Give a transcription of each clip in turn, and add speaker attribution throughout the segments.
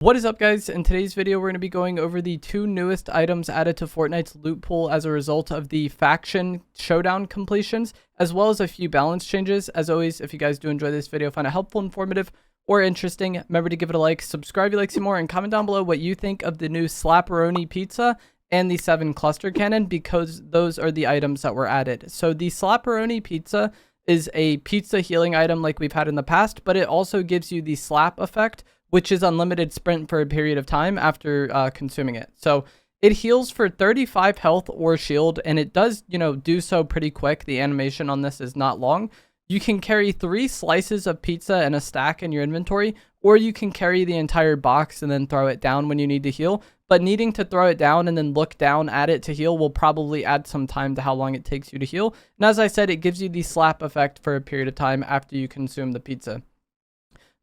Speaker 1: What is up, guys? In today's video, we're going to be going over the two newest items added to Fortnite's loot pool as a result of the faction showdown completions, as well as a few balance changes. As always, if you guys do enjoy this video, find it helpful, informative, or interesting, remember to give it a like, subscribe if you like some more, and comment down below what you think of the new Slaperoni pizza and the 7 cluster cannon, because those are the items that were added. So the Slaperoni pizza is a pizza healing item like we've had in the past, but it also gives you the slap effect, which is unlimited sprint for a period of time after consuming it. So it heals for 35 health or shield, and it does, do so pretty quick. The animation on this is not long. You can carry 3 slices of pizza and a stack in your inventory, or you can carry the entire box and then throw it down when you need to heal. But needing to throw it down and then look down at it to heal will probably add some time to how long it takes you to heal. And as I said, it gives you the slap effect for a period of time after you consume the pizza.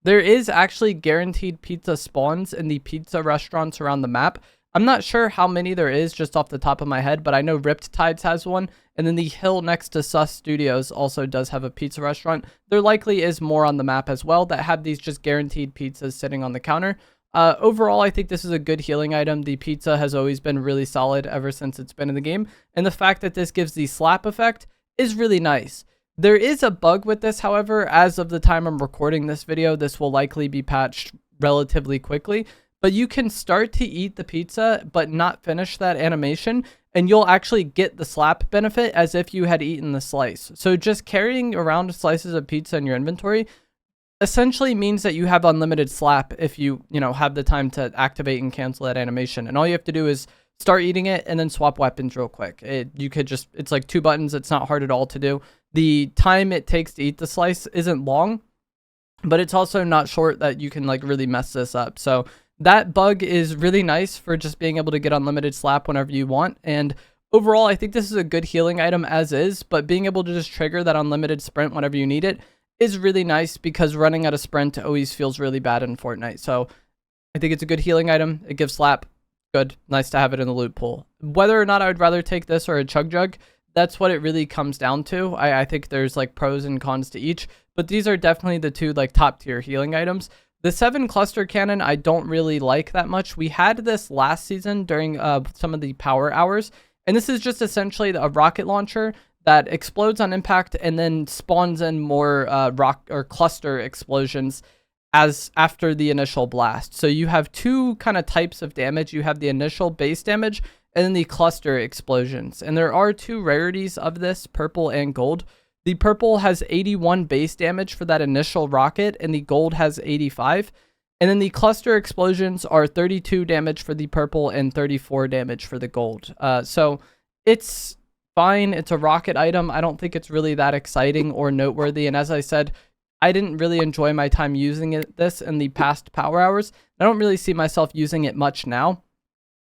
Speaker 1: There is actually guaranteed pizza spawns in the pizza restaurants around the map. I'm not sure how many there is just off the top of my head, but I know Ripped Tides has one. And then the hill next to Sus Studios also does have a pizza restaurant. There likely is more on the map as well that have these just guaranteed pizzas sitting on the counter. Overall, I think this is a good healing item. The pizza has always been really solid ever since it's been in the game. And the fact that this gives the slap effect is really nice. There is a bug with this, however. As of the time I'm recording this video, this will likely be patched relatively quickly. But you can start to eat the pizza, but not finish that animation, and you'll actually get the slap benefit as if you had eaten the slice. So just carrying around slices of pizza in your inventory essentially means that you have unlimited slap if you, have the time to activate and cancel that animation. And all you have to do is start eating it and then swap weapons real quick. It's like 2 buttons. It's not hard at all to do. The time it takes to eat the slice isn't long, but it's also not short that you can really mess this up. So that bug is really nice for just being able to get unlimited slap whenever you want. And overall, I think this is a good healing item as is, but being able to just trigger that unlimited sprint whenever you need it is really nice, because running out of sprint always feels really bad in Fortnite. So I think it's a good healing item. It gives slap. Good. Nice to have it in the loot pool. Whether or not I would rather take this or a chug jug, that's what it really comes down to. I think there's pros and cons to each, but these are definitely the two top tier healing items. The 7 cluster cannon I don't really like that much. We had this last season during some of the power hours, and this is just essentially a rocket launcher that explodes on impact and then spawns in more rock or cluster explosions as after the initial blast. So you have 2 kind of types of damage. You have the initial base damage and then the cluster explosions. And there are 2 rarities of this, purple and gold. The purple has 81 base damage for that initial rocket, and the gold has 85. And then the cluster explosions are 32 damage for the purple and 34 damage for the gold. So it's fine. It's a rocket item. I don't think it's really that exciting or noteworthy. And as I said, I didn't really enjoy my time using this in the past power hours. I don't really see myself using it much now.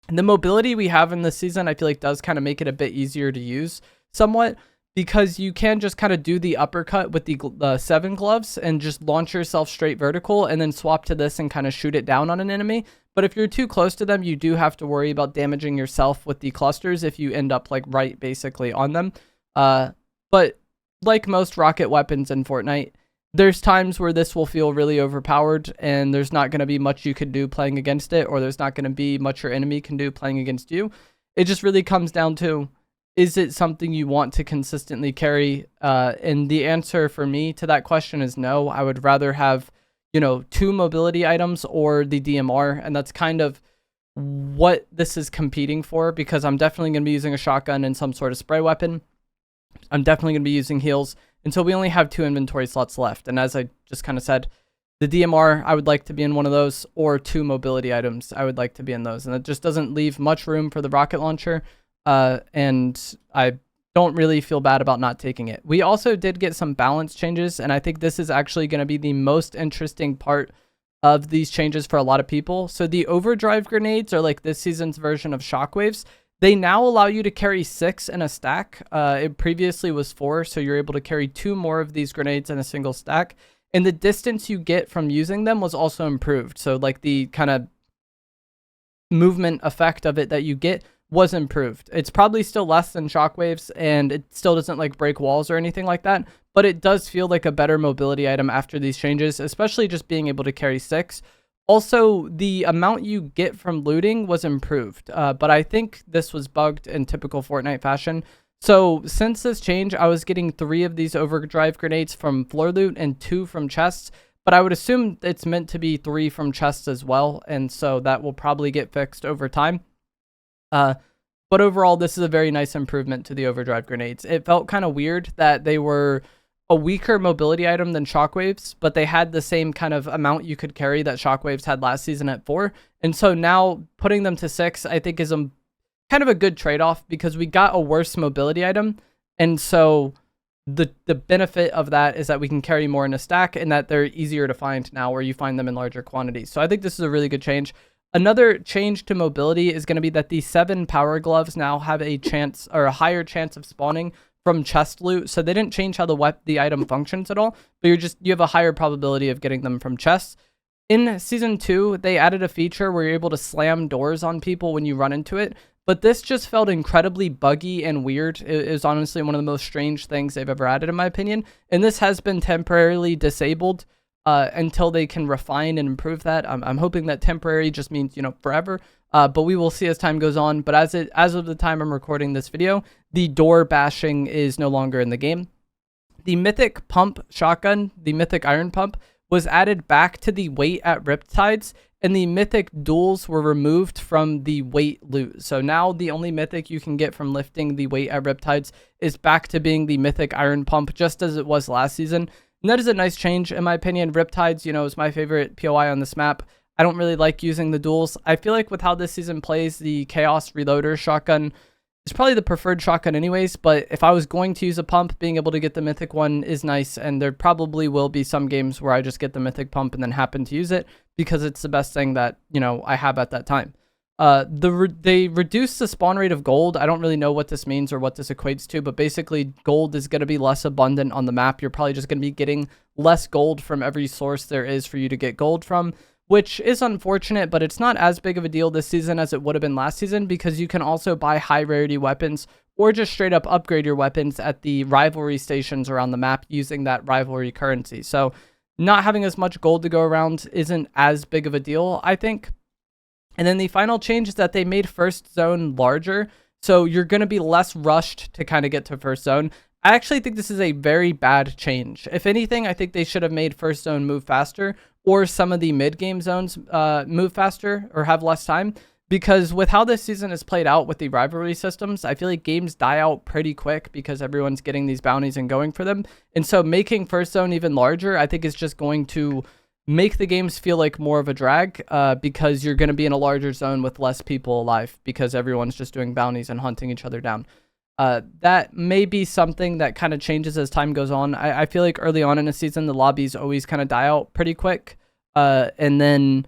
Speaker 1: And the mobility we have in this season, I feel does kind of make it a bit easier to use somewhat, because you can just kind of do the uppercut with the 7 gloves and just launch yourself straight vertical and then swap to this and kind of shoot it down on an enemy. But if you're too close to them, you do have to worry about damaging yourself with the clusters if you end up right basically on them. But like most rocket weapons in Fortnite, there's times where this will feel really overpowered, and there's not going to be much you can do playing against it, or there's not going to be much your enemy can do playing against you. It just really comes down to, is it something you want to consistently carry? And the answer for me to that question is no. I would rather have, 2 mobility items or the DMR, and that's kind of what this is competing for, because I'm definitely going to be using a shotgun and some sort of spray weapon. I'm definitely going to be using heals until we only have 2 inventory slots left. And as I just kind of said, the DMR, I would like to be in one of those, or 2 mobility items, I would like to be in those. And it just doesn't leave much room for the rocket launcher. And I don't really feel bad about not taking it. We also did get some balance changes, and I think this is actually going to be the most interesting part of these changes for a lot of people. So the overdrive grenades are this season's version of shockwaves. They now allow you to carry 6 in a stack. It previously was 4, so you're able to carry 2 more of these grenades in a single stack. And the distance you get from using them was also improved. So the kind of movement effect of it that you get was improved. It's probably still less than shockwaves, and it still doesn't break walls or anything like that, but it does feel like a better mobility item after these changes, especially just being able to carry 6. Also, the amount you get from looting was improved, but I think this was bugged in typical Fortnite fashion. So since this change, I was getting 3 of these overdrive grenades from floor loot and 2 from chests, but I would assume it's meant to be 3 from chests as well, and so that will probably get fixed over time. But overall, this is a very nice improvement to the overdrive grenades. It felt kind of weird that they were a weaker mobility item than shockwaves, but they had the same kind of amount you could carry that shockwaves had last season at 4. And so now putting them to 6, I think is a kind of a good trade-off, because we got a worse mobility item. And so the benefit of that is that we can carry more in a stack, and that they're easier to find now, where you find them in larger quantities. So I think this is a really good change. Another change to mobility is going to be that the 7 power gloves now have a chance, or a higher chance of spawning from chest loot. So they didn't change how the item functions at all, but you have a higher probability of getting them from chests. In season 2, they added a feature where you're able to slam doors on people when you run into it, but this just felt incredibly buggy and weird. It is honestly one of the most strange things they've ever added, in my opinion, and this has been temporarily disabled until they can refine and improve that. I'm hoping that temporary just means, forever. But we will see as time goes on. But as of the time I'm recording this video, the door bashing is no longer in the game. The mythic pump shotgun, the mythic iron pump, was added back to the weight at Riptides, and the mythic duels were removed from the weight loot. So now the only mythic you can get from lifting the weight at Riptides is back to being the mythic iron pump, just as it was last season. And that is a nice change, in my opinion. Riptides, is my favorite POI on this map. I don't really like using the duels. I feel like with how this season plays, the Chaos Reloader shotgun is probably the preferred shotgun anyways, but if I was going to use a pump, being able to get the mythic one is nice, and there probably will be some games where I just get the mythic pump and then happen to use it, because it's the best thing that, I have at that time. They reduced the spawn rate of gold. I don't really know what this means or what this equates to, but basically gold is going to be less abundant on the map. You're probably just going to be getting less gold from every source there is for you to get gold from, which is unfortunate, but it's not as big of a deal this season as it would have been last season, because you can also buy high rarity weapons or just straight up upgrade your weapons at the rivalry stations around the map using that rivalry currency. So not having as much gold to go around isn't as big of a deal, I think. And then the final change is that they made first zone larger, so you're going to be less rushed to kind of get to first zone. I actually think this is a very bad change. If anything, I think they should have made first zone move faster, or some of the mid-game zones move faster or have less time, because with how this season is played out with the rivalry systems, I feel like games die out pretty quick because everyone's getting these bounties and going for them. And so making first zone even larger, I think is just going to make the games feel like more of a drag, because you're going to be in a larger zone with less people alive because everyone's just doing bounties and hunting each other down. That may be something that kind of changes as time goes on. I feel like early on in a season, the lobbies always kind of die out pretty quick. And then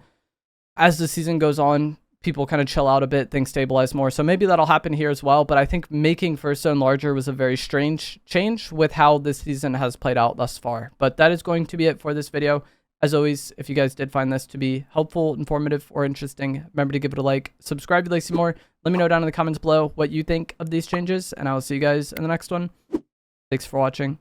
Speaker 1: as the season goes on, people kind of chill out a bit, things stabilize more. So maybe that'll happen here as well. But I think making first zone larger was a very strange change with how this season has played out thus far. But that is going to be it for this video. As always, if you guys did find this to be helpful, informative, or interesting, remember to give it a like, subscribe if you'd like to see more. Let me know down in the comments below what you think of these changes, and I will see you guys in the next one. Thanks for watching.